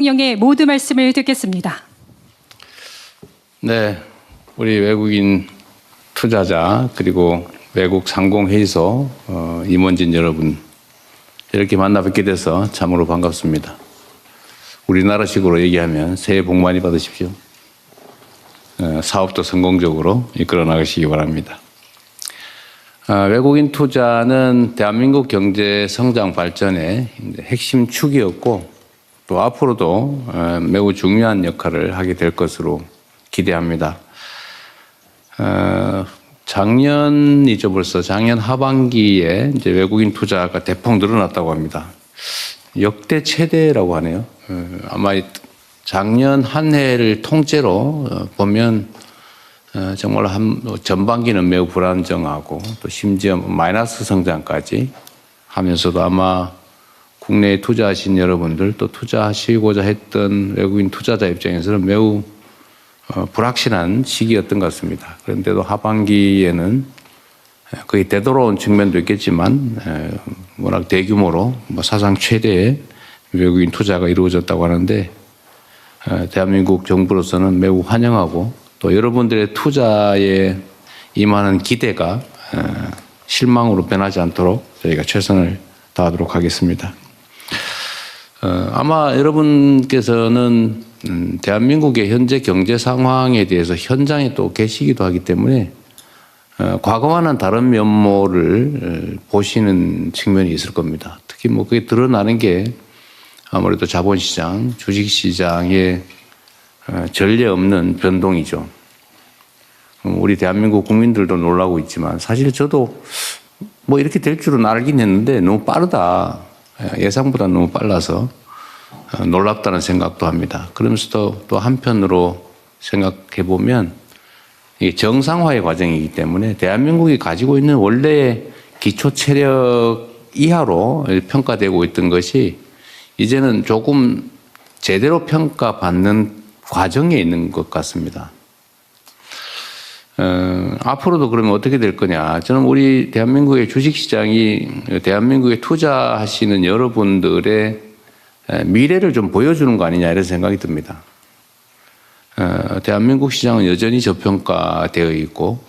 대통령의 모두 말씀을 듣겠습니다. 네, 우리 외국인 투자자 그리고 외국 상공회의소 임원진 여러분 이렇게 만나 뵙게 돼서 참으로 반갑습니다. 우리나라식으로 얘기하면 새해 복 많이 받으십시오. 사업도 성공적으로 이끌어 나가시기 바랍니다. 외국인 투자는 대한민국 경제 성장 발전의 핵심 축이었고 또 앞으로도 매우 중요한 역할을 하게 될 것으로 기대합니다. 작년이죠, 벌써 작년 하반기에 이제 외국인 투자가 대폭 늘어났다고 합니다. 역대 최대라고 하네요. 아마 작년 한 해를 통째로 보면 정말 전반기는 매우 불안정하고 또 심지어 마이너스 성장까지 하면서도 아마 국내에 투자하신 여러분들 또 투자하시고자 했던 외국인 투자자 입장에서는 매우 불확실한 시기였던 것 같습니다. 그런데도 하반기에는 거의 되돌아온 측면도 있겠지만 워낙 대규모로 사상 최대의 외국인 투자가 이루어졌다고 하는데 대한민국 정부로서는 매우 환영하고 또 여러분들의 투자에 임하는 기대가 실망으로 변하지 않도록 저희가 최선을 다하도록 하겠습니다. 아마 여러분께서는 대한민국의 현재 경제 상황에 대해서 현장에 또 계시기도 하기 때문에 과거와는 다른 면모를 보시는 측면이 있을 겁니다. 특히 그게 드러나는 게 아무래도 자본시장, 주식시장의 전례 없는 변동이죠. 우리 대한민국 국민들도 놀라고 있지만 사실 저도 이렇게 될 줄은 알긴 했는데 너무 빠르다. 예상보다 너무 빨라서 놀랍다는 생각도 합니다. 그러면서도 또 한편으로 생각해 보면 이게 정상화의 과정이기 때문에 대한민국이 가지고 있는 원래의 기초 체력 이하로 평가되고 있던 것이 이제는 조금 제대로 평가받는 과정에 있는 것 같습니다. 앞으로도 그러면 어떻게 될 거냐. 저는 우리 대한민국의 주식시장이 대한민국에 투자하시는 여러분들의 미래를 좀 보여주는 거 아니냐 이런 생각이 듭니다. 대한민국 시장은 여전히 저평가되어 있고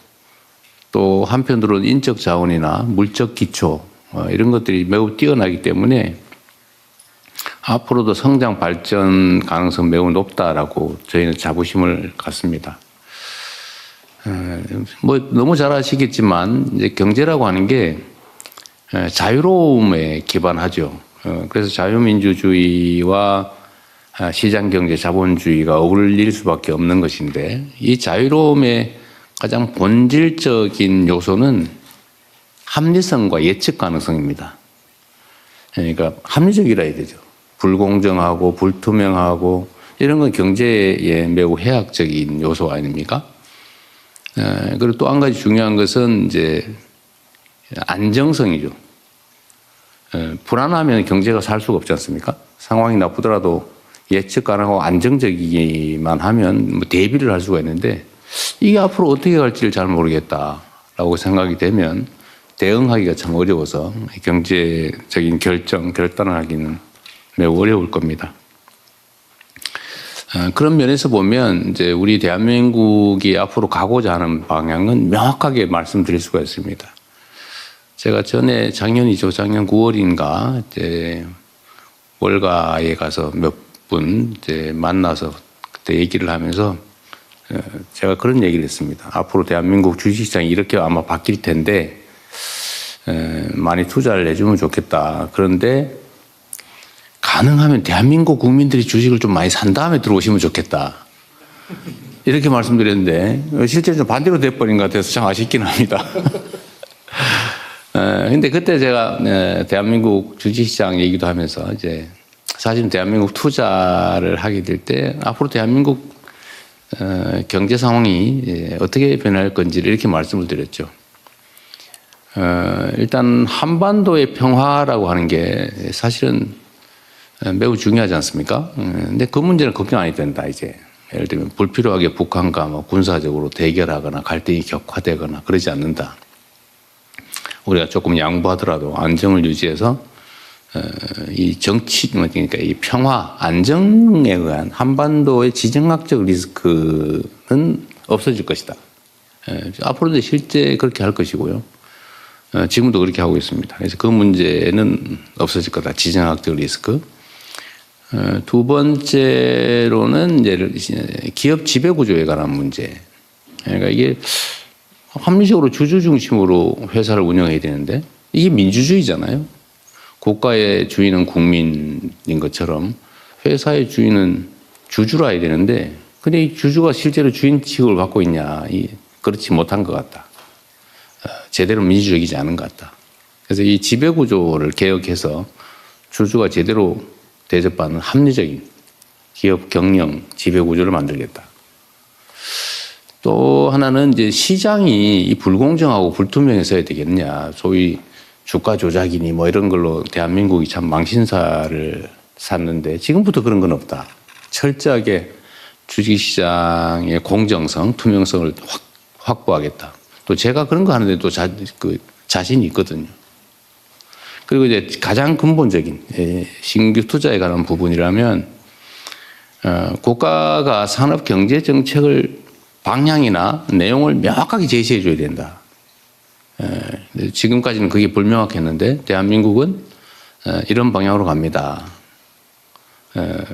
또 한편으로는 인적 자원이나 물적 기초 이런 것들이 매우 뛰어나기 때문에 앞으로도 성장 발전 가능성 매우 높다라고 저희는 자부심을 갖습니다. 너무 잘 아시겠지만 이제 경제라고 하는 게 자유로움에 기반하죠. 그래서 자유민주주의와 시장경제 자본주의가 어울릴 수밖에 없는 것인데 이 자유로움의 가장 본질적인 요소는 합리성과 예측 가능성입니다. 그러니까 합리적이라 해야 되죠. 불공정하고 불투명하고 이런 건 경제에 매우 해악적인 요소 아닙니까? 그리고 또 한 가지 중요한 것은 이제 안정성이죠. 불안하면 경제가 살 수가 없지 않습니까? 상황이 나쁘더라도 예측 가능하고 안정적이기만 하면 대비를 할 수가 있는데 이게 앞으로 어떻게 갈지를 잘 모르겠다라고 생각이 되면 대응하기가 참 어려워서 경제적인 결단을 하기는 매우 어려울 겁니다. 그런 면에서 보면 이제 우리 대한민국이 앞으로 가고자 하는 방향은 명확하게 말씀드릴 수가 있습니다. 제가 작년 9월인가 이제 월가에 가서 몇 분 이제 만나서 그때 얘기를 하면서 제가 그런 얘기를 했습니다. 앞으로 대한민국 주식시장이 이렇게 아마 바뀔 텐데 많이 투자를 해주면 좋겠다. 그런데 가능하면 대한민국 국민들이 주식을 좀 많이 산 다음에 들어오시면 좋겠다. 이렇게 말씀드렸는데 실제로 좀 반대로 돼버린 것 같아서 참 아쉽긴 합니다. 근데 그때 제가 대한민국 주식시장 얘기도 하면서 이제 사실 대한민국 투자를 하게 될 때 앞으로 대한민국 경제 상황이 어떻게 변할 건지를 이렇게 말씀을 드렸죠. 일단 한반도의 평화라고 하는 게 사실은 매우 중요하지 않습니까? 근데 그 문제는 걱정 안 해도 된다, 이제. 예를 들면 불필요하게 북한과 군사적으로 대결하거나 갈등이 격화되거나 그러지 않는다. 우리가 조금 양보하더라도 안정을 유지해서 이 정치, 그러니까 이 평화, 안정에 의한 한반도의 지정학적 리스크는 없어질 것이다. 앞으로도 실제 그렇게 할 것이고요. 지금도 그렇게 하고 있습니다. 그래서 그 문제는 없어질 거다. 지정학적 리스크. 두 번째로는 이제 기업 지배 구조에 관한 문제. 그러니까 이게 합리적으로 주주 중심으로 회사를 운영해야 되는데 이게 민주주의잖아요. 국가의 주인은 국민인 것처럼 회사의 주인은 주주라 해야 되는데 근데 이 주주가 실제로 주인 취급을 받고 있냐. 그렇지 못한 것 같다. 제대로 민주적이지 않은 것 같다. 그래서 이 지배 구조를 개혁해서 주주가 제대로 대접받는 합리적인 기업 경영 지배 구조를 만들겠다. 또 하나는 이제 시장이 이 불공정하고 불투명해서야 되겠느냐. 소위 주가 조작이니 뭐 이런 걸로 대한민국이 참 망신사를 샀는데 지금부터 그런 건 없다. 철저하게 주식시장의 공정성, 투명성을 확보하겠다. 또 제가 그런 거 하는데 또 자신이 있거든요. 그리고 이제 가장 근본적인 신규 투자에 관한 부분이라면 국가가 산업 경제 정책을 방향이나 내용을 명확하게 제시해 줘야 된다. 지금까지는 그게 불명확했는데 대한민국은 이런 방향으로 갑니다.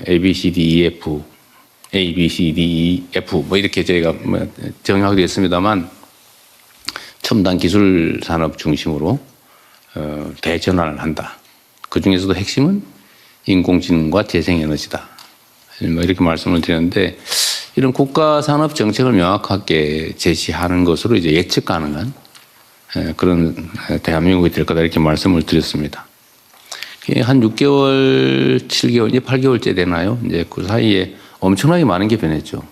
A, B, C, D, E, F, A, B, C, D, E, F 뭐 이렇게 저희가 정하게 됐습니다만 첨단 기술 산업 중심으로 대전환을 한다. 그 중에서도 핵심은 인공지능과 재생에너지다. 뭐 이렇게 말씀을 드렸는데 이런 국가 산업 정책을 명확하게 제시하는 것으로 이제 예측 가능한 그런 대한민국이 될 거다 이렇게 말씀을 드렸습니다. 한 6개월, 7개월, 이제 8개월째 되나요? 이제 그 사이에 엄청나게 많은 게 변했죠.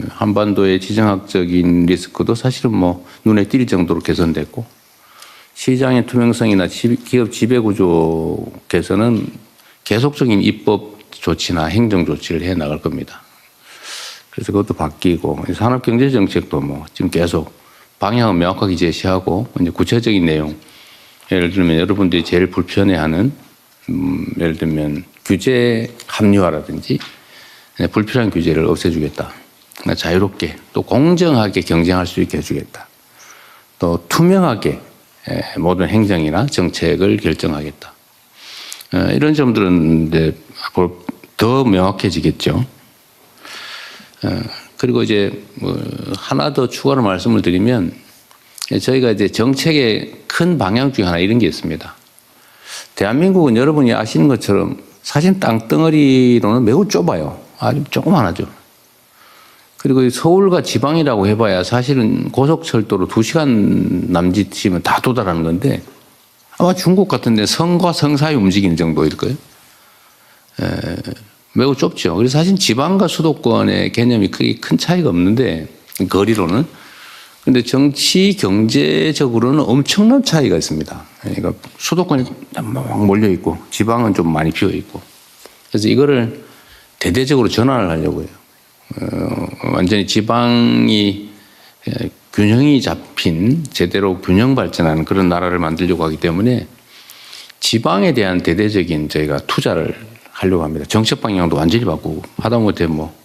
한반도의 지정학적인 리스크도 사실은 뭐 눈에 띌 정도로 개선됐고 시장의 투명성이나 기업 지배 구조 개선은 계속적인 입법 조치나 행정 조치를 해 나갈 겁니다. 그래서 그것도 바뀌고 산업경제정책도 뭐 지금 계속 방향을 명확하게 제시하고 이제 구체적인 내용 예를 들면 여러분들이 제일 불편해하는 예를 들면 규제 합리화라든지 불필요한 규제를 없애주겠다. 자유롭게 또 공정하게 경쟁할 수 있게 해주겠다. 또 투명하게 모든 행정이나 정책을 결정하겠다. 이런 점들은 이제 앞으로 더 명확해지겠죠. 그리고 이제 뭐 하나 더 추가로 말씀을 드리면 저희가 이제 정책의 큰 방향 중에 하나 이런 게 있습니다. 대한민국은 여러분이 아시는 것처럼 사실 땅덩어리로는 매우 좁아요. 아주 조그만하죠. 그리고 서울과 지방이라고 해봐야 사실은 고속철도로 2시간 남짓이면 다 도달하는 건데 아마 중국 같은 데 성과 성 사이 움직이는 정도일 거예요. 매우 좁죠. 그래서 사실 지방과 수도권의 개념이 크게 큰 차이가 없는데 거리로는. 근데 정치 경제적으로는 엄청난 차이가 있습니다. 그러니까 수도권이 막 몰려 있고 지방은 좀 많이 비어 있고. 그래서 이거를 대대적으로 전환을 하려고 해요. 완전히 지방이 균형이 잡힌 제대로 균형 발전하는 그런 나라를 만들려고 하기 때문에 지방에 대한 대대적인 저희가 투자를 하려고 합니다. 정책 방향도 완전히 바꾸고 하다못해 뭐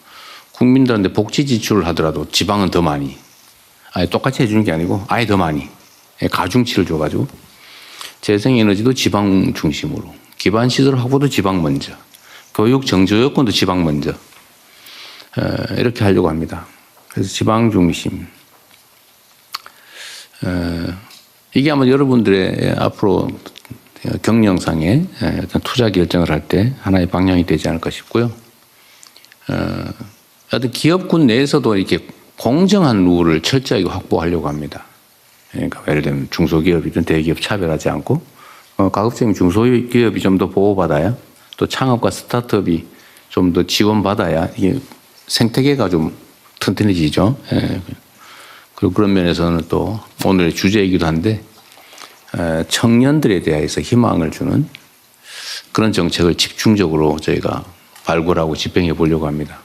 국민들한테 복지 지출을 하더라도 지방은 더 많이 아예 똑같이 해주는 게 아니고 아예 더 많이 가중치를 줘가지고 재생에너지도 지방 중심으로 기반시설 확보도 지방 먼저 교육 정조여건도 지방 먼저 이렇게 하려고 합니다. 그래서 지방 중심 이게 아마 여러분들의 앞으로 경영상의 어떤 투자 결정을 할 때 하나의 방향이 되지 않을까 싶고요. 어떤 기업군 내에서도 이렇게 공정한 룰을 철저하게 확보하려고 합니다. 그러니까 예를 들면 중소기업이든 대기업 차별하지 않고 가급적이면 중소기업이 좀 더 보호받아야 또 창업과 스타트업이 좀 더 지원받아야 이게 생태계가 좀 튼튼해지죠. 그리고 그런 면에서는 또 오늘의 주제이기도 한데 청년들에 대해서 희망을 주는 그런 정책을 집중적으로 저희가 발굴하고 집행해 보려고 합니다.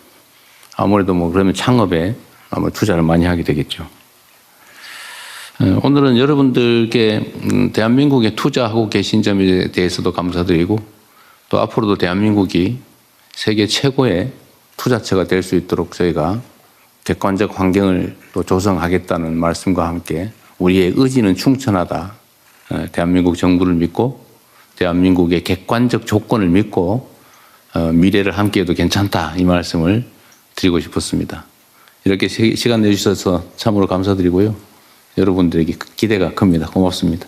아무래도 뭐 그러면 창업에 아마 투자를 많이 하게 되겠죠. 오늘은 여러분들께 대한민국에 투자하고 계신 점에 대해서도 감사드리고 또 앞으로도 대한민국이 세계 최고의 투자처가 될 수 있도록 저희가 객관적 환경을 또 조성하겠다는 말씀과 함께 우리의 의지는 충천하다. 대한민국 정부를 믿고 대한민국의 객관적 조건을 믿고 미래를 함께해도 괜찮다. 이 말씀을 드리고 싶었습니다. 이렇게 시간 내주셔서 참으로 감사드리고요. 여러분들에게 기대가 큽니다. 고맙습니다.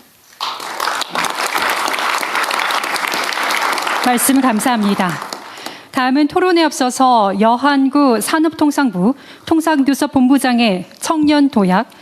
말씀 감사합니다. 다음은 토론에 앞서서 여한구 산업통상부 통상교섭본부장의 청년 도약